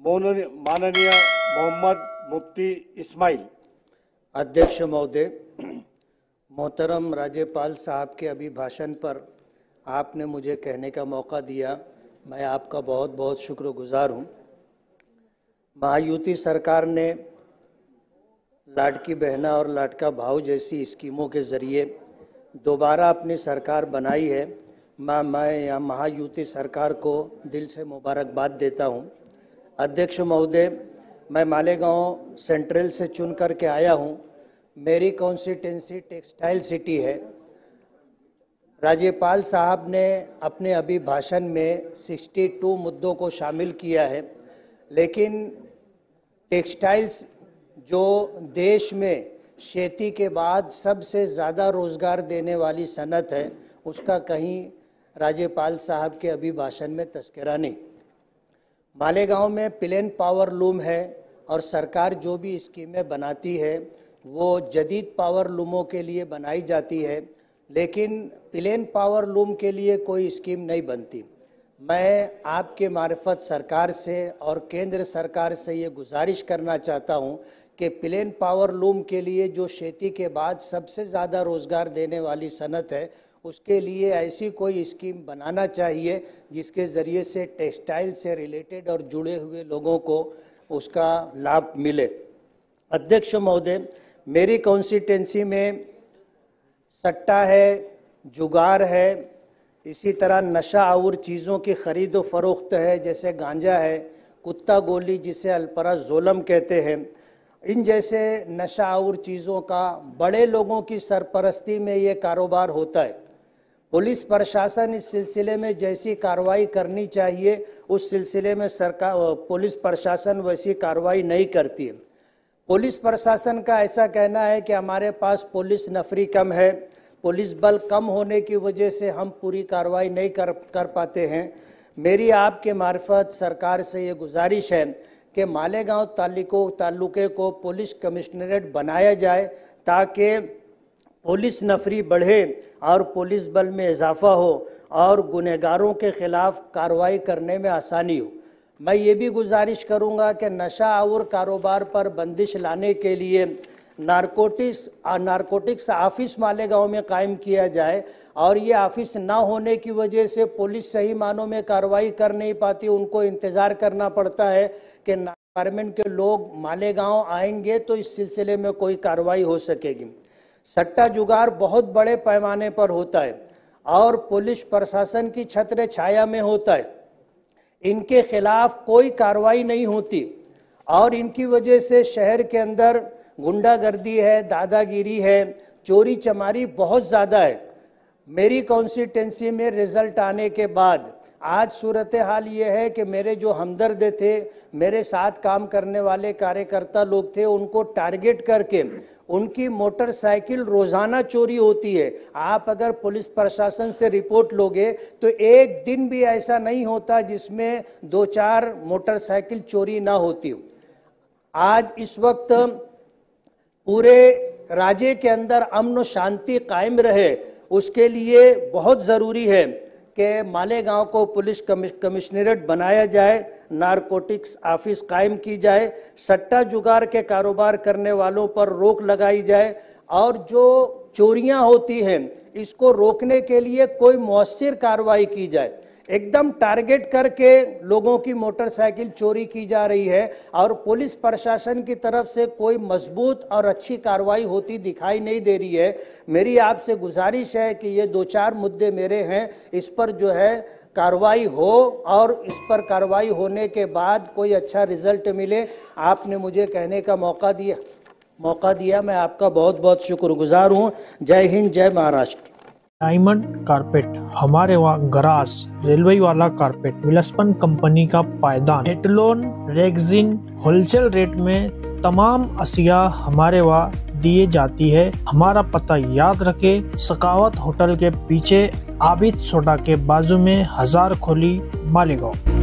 माननीय मोहम्मद मुफ्ती इस्माइल। अध्यक्ष महोदय, मोहतरम राज्यपाल साहब के अभिभाषण पर आपने मुझे कहने का मौका दिया, मैं आपका बहुत बहुत शुक्रगुजार हूँ। महायुति सरकार ने लाडकी बहना और लाडका भाऊ जैसी स्कीमों के ज़रिए दोबारा अपनी सरकार बनाई है। मैं यहाँ महायुति सरकार को दिल से मुबारकबाद देता हूँ। अध्यक्ष महोदय, मैं मालेगांव सेंट्रल से चुन करके आया हूँ। मेरी कॉन्स्टिट्यूंसी टेक्सटाइल सिटी है। राज्यपाल साहब ने अपने अभिभाषण में 62 मुद्दों को शामिल किया है, लेकिन टेक्सटाइल्स जो देश में खेती के बाद सबसे ज़्यादा रोज़गार देने वाली सनत है, उसका कहीं राज्यपाल साहब के अभिभाषण में तस्करा नहीं। मालेगांव में प्लेन पावर लूम है और सरकार जो भी स्कीमें बनाती है वो जदीद पावर लूमों के लिए बनाई जाती है, लेकिन प्लेन पावर लूम के लिए कोई स्कीम नहीं बनती। मैं आपके मार्फत सरकार से और केंद्र सरकार से ये गुजारिश करना चाहता हूँ कि प्लेन पावर लूम के लिए जो खेती के बाद सबसे ज़्यादा रोज़गार देने वाली सनत है, उसके लिए ऐसी कोई स्कीम बनाना चाहिए जिसके ज़रिए से टेक्सटाइल से रिलेटेड और जुड़े हुए लोगों को उसका लाभ मिले। अध्यक्ष महोदय, मेरी कॉन्स्टिट्यूंसी में सट्टा है, जुगार है, इसी तरह नशा और चीज़ों की ख़रीद व फरोख्त है, जैसे गांजा है, कुत्ता गोली जिसे अल्पराज़ोलम कहते हैं। इन जैसे नशा और चीज़ों का बड़े लोगों की सरपरस्ती में ये कारोबार होता है। पुलिस प्रशासन इस सिलसिले में जैसी कार्रवाई करनी चाहिए उस सिलसिले में पुलिस प्रशासन वैसी कार्रवाई नहीं करती है। पुलिस प्रशासन का ऐसा कहना है कि हमारे पास पुलिस नफरी कम है, पुलिस बल कम होने की वजह से हम पूरी कार्रवाई नहीं कर पाते हैं। मेरी आपके मार्फत सरकार से ये गुजारिश है कि मालेगांव तालुके को पुलिस कमिश्नरेट बनाया जाए ताकि पुलिस नफरी बढ़े और पुलिस बल में इजाफा हो और गुनहगारों के खिलाफ कार्रवाई करने में आसानी हो। मैं ये भी गुजारिश करूँगा कि नशा और कारोबार पर बंदिश लाने के लिए नारकोटिक्स ऑफिस मालेगांव में कायम किया जाए और ये ऑफिस ना होने की वजह से पुलिस सही मानों में कार्रवाई कर नहीं पाती, उनको इंतज़ार करना पड़ता है कि डिपार्टमेंट के लोग मालेगांव आएंगे तो इस सिलसिले में कोई कार्रवाई हो सकेगी। सट्टा जुगार बहुत बड़े पैमाने पर होता है और पुलिस प्रशासन की छत्र छाया में होता है। इनके खिलाफ कोई कार्रवाई नहीं होती और इनकी वजह से शहर के अंदर गुंडागर्दी है, दादागिरी है, चोरी चमारी बहुत ज़्यादा है। मेरी कॉन्स्टिट्यूंसी में रिजल्ट आने के बाद आज सूरत हाल ये है कि मेरे जो हमदर्द थे, मेरे साथ काम करने वाले कार्यकर्ता लोग थे, उनको टारगेट करके उनकी मोटरसाइकिल रोज़ाना चोरी होती है। आप अगर पुलिस प्रशासन से रिपोर्ट लोगे तो एक दिन भी ऐसा नहीं होता जिसमें 2-4 मोटरसाइकिल चोरी ना होती हो। आज इस वक्त पूरे राज्य के अंदर अमन और शांति कायम रहे, उसके लिए बहुत ज़रूरी है कि मालेगांव को पुलिस कमिश्नरेट बनाया जाए, नारकोटिक्स ऑफिस कायम की जाए, सट्टा जुगार के कारोबार करने वालों पर रोक लगाई जाए और जो चोरियां होती हैं इसको रोकने के लिए कोई मौसर कार्रवाई की जाए। एकदम टारगेट करके लोगों की मोटरसाइकिल चोरी की जा रही है और पुलिस प्रशासन की तरफ से कोई मजबूत और अच्छी कार्रवाई होती दिखाई नहीं दे रही है। मेरी आपसे गुजारिश है कि ये 2-4 मुद्दे मेरे हैं, इस पर जो है कार्रवाई हो और इस पर कार्रवाई होने के बाद कोई अच्छा रिजल्ट मिले। आपने मुझे कहने का मौका दिया, मैं आपका बहुत बहुत शुक्रगुजार हूँ। जय हिंद, जय महाराष्ट्र। डायमंड कारपेट, हमारे वहाँ गरास रेलवे वाला कारपेट, विलस्पन कंपनी का पायदान, हेटलोन रेगजिन होलसेल रेट में तमाम अशिया हमारे वहाँ दिए जाती है। हमारा पता याद रखे, सकावत होटल के पीछे, आबिद सोडा के बाजू में, हजार खोली, मालेगांव।